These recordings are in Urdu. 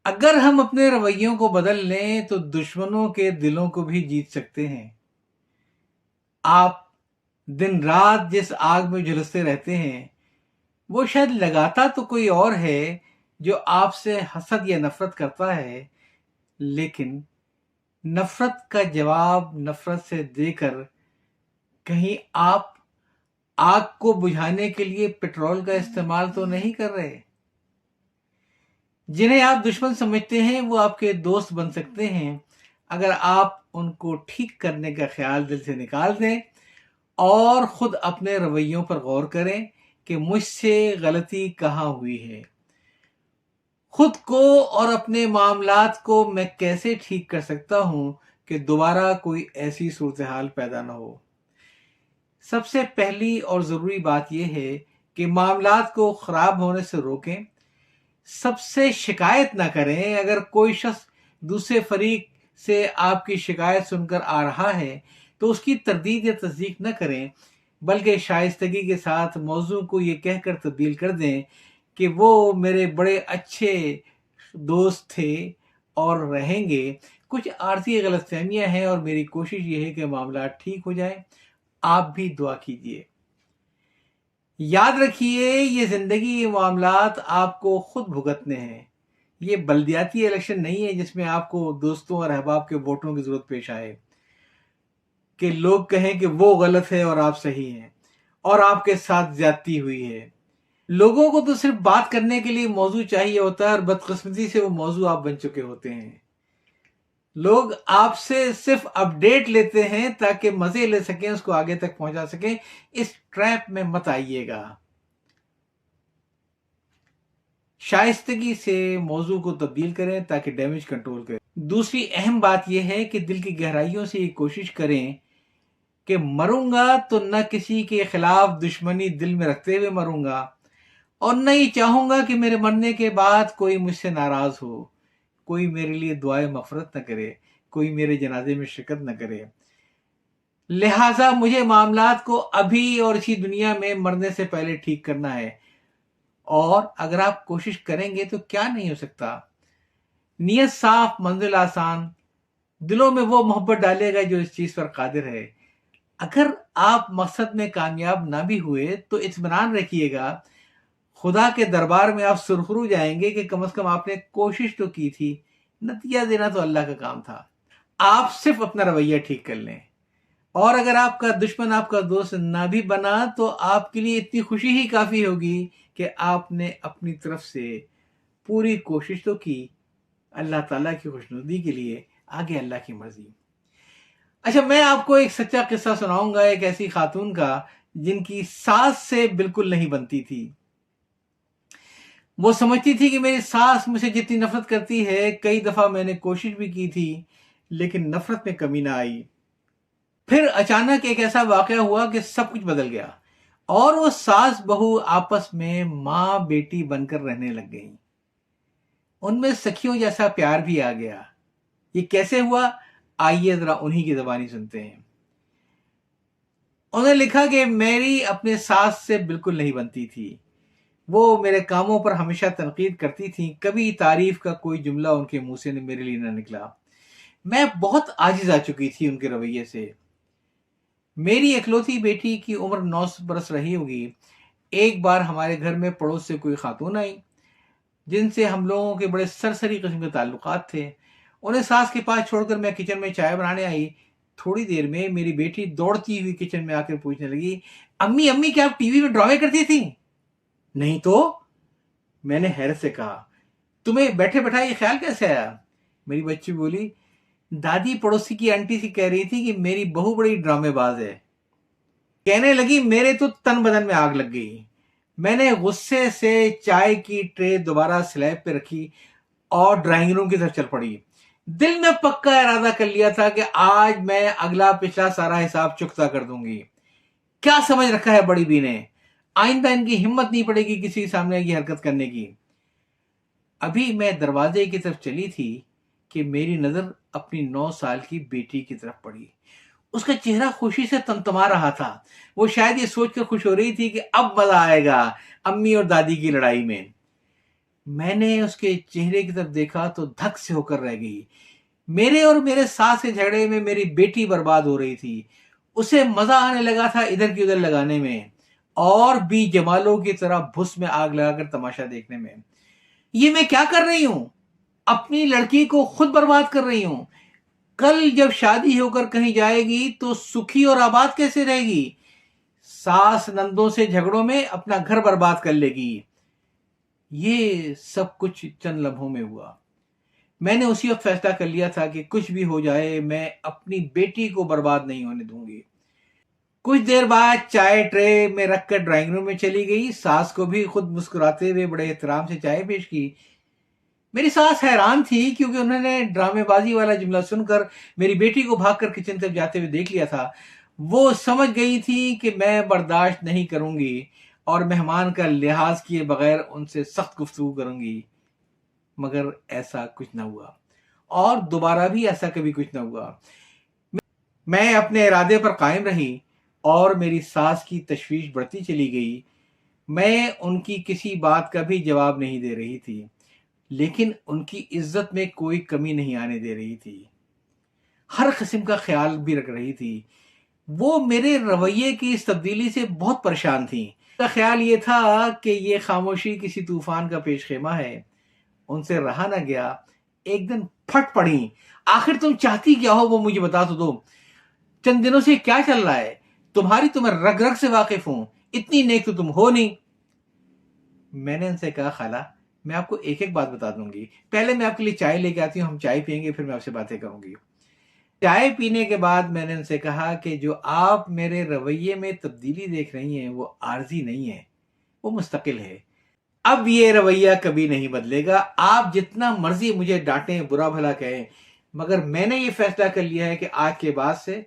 اگر ہم اپنے رویوں کو بدل لیں تو دشمنوں کے دلوں کو بھی جیت سکتے ہیں۔ آپ دن رات جس آگ میں جھلستے رہتے ہیں وہ شاید لگاتا تو کوئی اور ہے جو آپ سے حسد یا نفرت کرتا ہے، لیکن نفرت کا جواب نفرت سے دے کر کہیں آپ آگ کو بجھانے کے لیے پٹرول کا استعمال تو نہیں کر رہے۔ جنہیں آپ دشمن سمجھتے ہیں وہ آپ کے دوست بن سکتے ہیں اگر آپ ان کو ٹھیک کرنے کا خیال دل سے نکال دیں اور خود اپنے رویوں پر غور کریں کہ مجھ سے غلطی کہاں ہوئی ہے، خود کو اور اپنے معاملات کو میں کیسے ٹھیک کر سکتا ہوں کہ دوبارہ کوئی ایسی صورتحال پیدا نہ ہو۔ سب سے پہلی اور ضروری بات یہ ہے کہ معاملات کو خراب ہونے سے روکیں۔ سب سے شکایت نہ کریں۔ اگر کوئی شخص دوسرے فریق سے آپ کی شکایت سن کر آ رہا ہے تو اس کی تردید یا تصدیق نہ کریں، بلکہ شائستگی کے ساتھ موضوع کو یہ کہہ کر تبدیل کر دیں کہ وہ میرے بڑے اچھے دوست تھے اور رہیں گے، کچھ عارضی غلط فہمیاں ہیں اور میری کوشش یہ ہے کہ معاملات ٹھیک ہو جائیں۔ آپ بھی دعا کیجیے۔ یاد رکھیے یہ زندگی، یہ معاملات آپ کو خود بھگتنے ہیں۔ یہ بلدیاتی الیکشن نہیں ہے جس میں آپ کو دوستوں اور احباب کے ووٹوں کی ضرورت پیش آئے کہ لوگ کہیں کہ وہ غلط ہے اور آپ صحیح ہیں اور آپ کے ساتھ زیادتی ہوئی ہے۔ لوگوں کو تو صرف بات کرنے کے لیے موضوع چاہیے ہوتا ہے اور بدقسمتی سے وہ موضوع آپ بن چکے ہوتے ہیں۔ لوگ آپ سے صرف اپڈیٹ لیتے ہیں تاکہ مزے لے سکیں، اس کو آگے تک پہنچا سکیں۔ اس ٹریپ میں مت آئیے گا۔ شائستگی سے موضوع کو تبدیل کریں تاکہ ڈیمیج کنٹرول کریں۔ دوسری اہم بات یہ ہے کہ دل کی گہرائیوں سے یہ کوشش کریں کہ مروں گا تو نہ کسی کے خلاف دشمنی دل میں رکھتے ہوئے مروں گا اور نہ ہی چاہوں گا کہ میرے مرنے کے بعد کوئی مجھ سے ناراض ہو، کوئی میرے لیے دعائے مغفرت نہ کرے، کوئی میرے جنازے میں شرکت نہ کرے۔ لہٰذا مجھے معاملات کو ابھی اور اسی دنیا میں مرنے سے پہلے ٹھیک کرنا ہے، اور اگر آپ کوشش کریں گے تو کیا نہیں ہو سکتا۔ نیت صاف، منزل آسان، دلوں میں وہ محبت ڈالے گا جو اس چیز پر قادر ہے۔ اگر آپ مقصد میں کامیاب نہ بھی ہوئے تو اطمینان رکھیے گا، خدا کے دربار میں آپ سرخرو جائیں گے کہ کم از کم آپ نے کوشش تو کی تھی، نتیجہ دینا تو اللہ کا کام تھا۔ آپ صرف اپنا رویہ ٹھیک کر لیں، اور اگر آپ کا دشمن آپ کا دوست نہ بھی بنا تو آپ کے لیے اتنی خوشی ہی کافی ہوگی کہ آپ نے اپنی طرف سے پوری کوشش تو کی۔ اللہ تعالیٰ کی خوشنودی کے لیے آگے اللہ کی مرضی۔ اچھا، میں آپ کو ایک سچا قصہ سناؤں گا ایک ایسی خاتون کا جن کی ساس سے بالکل نہیں بنتی تھی۔ وہ سمجھتی تھی کہ میری ساس مجھ سے جتنی نفرت کرتی ہے، کئی دفعہ میں نے کوشش بھی کی تھی لیکن نفرت میں کمی نہ آئی۔ پھر اچانک ایک ایسا واقعہ ہوا کہ سب کچھ بدل گیا اور وہ ساس بہو آپس میں ماں بیٹی بن کر رہنے لگ گئیں۔ ان میں سکھیوں جیسا پیار بھی آ گیا۔ یہ کیسے ہوا؟ آئیے ذرا انہی کی زبانی سنتے ہیں۔ انہوں نے لکھا کہ میری اپنے ساس سے بالکل نہیں بنتی تھی۔ وہ میرے کاموں پر ہمیشہ تنقید کرتی تھیں، کبھی تعریف کا کوئی جملہ ان کے منہ سے میرے لیے نہ نکلا۔ میں بہت عاجز آ چکی تھی ان کے رویے سے۔ میری اکلوتی بیٹی کی عمر 9 برس رہی ہوگی۔ ایک بار ہمارے گھر میں پڑوس سے کوئی خاتون آئی جن سے ہم لوگوں کے بڑے سرسری قسم کے تعلقات تھے۔ انہیں ساس کے پاس چھوڑ کر میں کچن میں چائے بنانے آئی۔ تھوڑی دیر میں میری بیٹی دوڑتی ہوئی کچن میں آ کر پوچھنے لگی، امی امی کیا آپ ٹی وی میں ڈرامے کرتی تھیں؟ نہیں تو، میں نے حیرت سے کہا۔ تمہیں بیٹھے بیٹھائے یہ خیال کیسے آیا؟ میری بچی بولی، دادی پڑوسی کی آنٹی سے کہہ رہی تھی کہ میری بہو بڑی ڈرامے باز ہے۔ کہنے لگی میرے تو تن بدن میں آگ لگ گئی۔ میں نے غصے سے چائے کی ٹرے دوبارہ سلیب پہ رکھی اور ڈرائنگ روم کی طرف چل پڑی۔ دل میں پکا ارادہ کر لیا تھا کہ آج میں اگلا پچھلا سارا حساب چکتا کر دوں گی۔ کیا سمجھ رکھا ہے بڑی بی نے؟ آئندہ ان کی ہمت نہیں پڑے گی کسی کے سامنے یہ حرکت کرنے کی۔ ابھی میں دروازے کی طرف چلی تھی کہ میری نظر اپنی 9 سال کی بیٹی کی طرف پڑی۔ اس کا چہرہ خوشی سے تمتما رہا تھا۔ وہ شاید یہ سوچ کر خوش ہو رہی تھی کہ اب مزہ آئے گا امی اور دادی کی لڑائی میں۔ میں نے اس کے چہرے کی طرف دیکھا تو دھک سے ہو کر رہ گئی۔ میرے اور میرے ساس کے جھگڑے میں میری بیٹی برباد ہو رہی تھی، اسے مزہ آنے لگا تھا ادھر کی ادھر لگانے میں، اور بھی جمالوں کی طرح بھس میں آگ لگا کر تماشا دیکھنے میں۔ یہ میں کیا کر رہی ہوں؟ اپنی لڑکی کو خود برباد کر رہی ہوں۔ کل جب شادی ہو کر کہیں جائے گی تو سکھی اور آباد کیسے رہے گی؟ ساس نندوں سے جھگڑوں میں اپنا گھر برباد کر لے گی۔ یہ سب کچھ چند لمحوں میں ہوا۔ میں نے اسی وقت فیصلہ کر لیا تھا کہ کچھ بھی ہو جائے میں اپنی بیٹی کو برباد نہیں ہونے دوں گی۔ کچھ دیر بعد چائے ٹرے میں رکھ کر ڈرائنگ روم میں چلی گئی۔ ساس کو بھی خود مسکراتے ہوئے بڑے احترام سے چائے پیش کی۔ میری ساس حیران تھی کیونکہ انہوں نے ڈرامے بازی والا جملہ سن کر میری بیٹی کو بھاگ کر کچن تک جاتے ہوئے دیکھ لیا تھا۔ وہ سمجھ گئی تھی کہ میں برداشت نہیں کروں گی اور مہمان کا لحاظ کیے بغیر ان سے سخت گفتگو کروں گی، مگر ایسا کچھ نہ ہوا، اور دوبارہ بھی ایسا کبھی کچھ نہ ہوا۔ میں اپنے ارادے پر قائم رہی اور میری ساس کی تشویش بڑھتی چلی گئی۔ میں ان کی کسی بات کا بھی جواب نہیں دے رہی تھی، لیکن ان کی عزت میں کوئی کمی نہیں آنے دے رہی تھی، ہر قسم کا خیال بھی رکھ رہی تھی۔ وہ میرے رویے کی اس تبدیلی سے بہت پریشان تھیں۔ ان کا خیال یہ تھا کہ یہ خاموشی کسی طوفان کا پیش خیمہ ہے۔ ان سے رہا نہ گیا، ایک دن پھٹ پڑی، آخر تم چاہتی کیا ہو وہ مجھے بتا تو دو، چند دنوں سے کیا چل رہا ہے؟ تمہاری میں رگ رگ سے واقف ہوں، اتنی نیک تو تم ہو نہیں۔ میں نے ان سے کہا خالہ، میں آپ کو ایک ایک بات بتا دوں گی، پہلے میں آپ کے لیے چائے لے کے آتی ہوں، ہم چائے پیئیں گے، پھر میں آپ سے باتیں کروں گی۔ چائے پینے کے بعد میں نے ان سے کہا کہ جو آپ میرے رویے میں تبدیلی دیکھ رہی ہیں وہ عارضی نہیں ہے، وہ مستقل ہے۔ اب یہ رویہ کبھی نہیں بدلے گا، آپ جتنا مرضی مجھے ڈانٹیں، برا بھلا کہیں، مگر میں نے یہ فیصلہ کر لیا ہے کہ آج کے بعد سے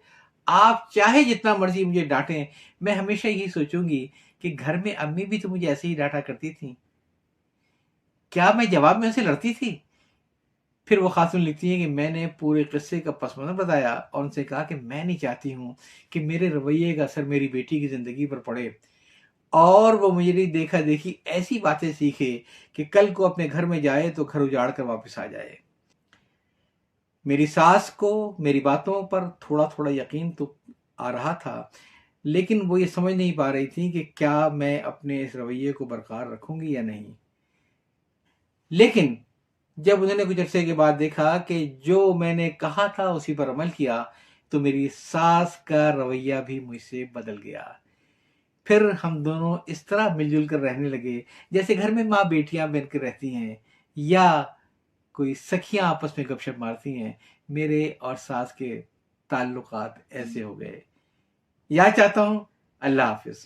آپ چاہے جتنا مرضی مجھے ڈانٹیں، میں ہمیشہ یہی سوچوں گی کہ گھر میں امی بھی تو مجھے ایسے ہی ڈانٹا کرتی تھیں، کیا میں جواب میں ان سے لڑتی تھی؟ پھر وہ خاتون لکھتی ہیں کہ میں نے پورے قصے کا پس منظر بتایا اور ان سے کہا کہ میں نہیں چاہتی ہوں کہ میرے رویے کا اثر میری بیٹی کی زندگی پر پڑے، اور وہ مجھے دیکھا دیکھی ایسی باتیں سیکھے کہ کل کو اپنے گھر میں جائے تو گھر اجاڑ کر واپس آ جائے۔ میری ساس کو میری باتوں پر تھوڑا تھوڑا یقین تو آ رہا تھا، لیکن وہ یہ سمجھ نہیں پا رہی تھی کہ کیا میں اپنے اس رویے کو برقرار رکھوں گی یا نہیں۔ لیکن جب انہوں نے کچھ عرصے کے بعد دیکھا کہ جو میں نے کہا تھا اسی پر عمل کیا، تو میری ساس کا رویہ بھی مجھ سے بدل گیا۔ پھر ہم دونوں اس طرح مل جل کر رہنے لگے جیسے گھر میں ماں بیٹیاں بن کر رہتی ہیں، یا کوئی سکھیاں آپس میں گپ شپ مارتی ہیں۔ میرے اور ساس کے تعلقات ایسے ہو گئے۔ یاد چاہتا ہوں۔ اللہ حافظ۔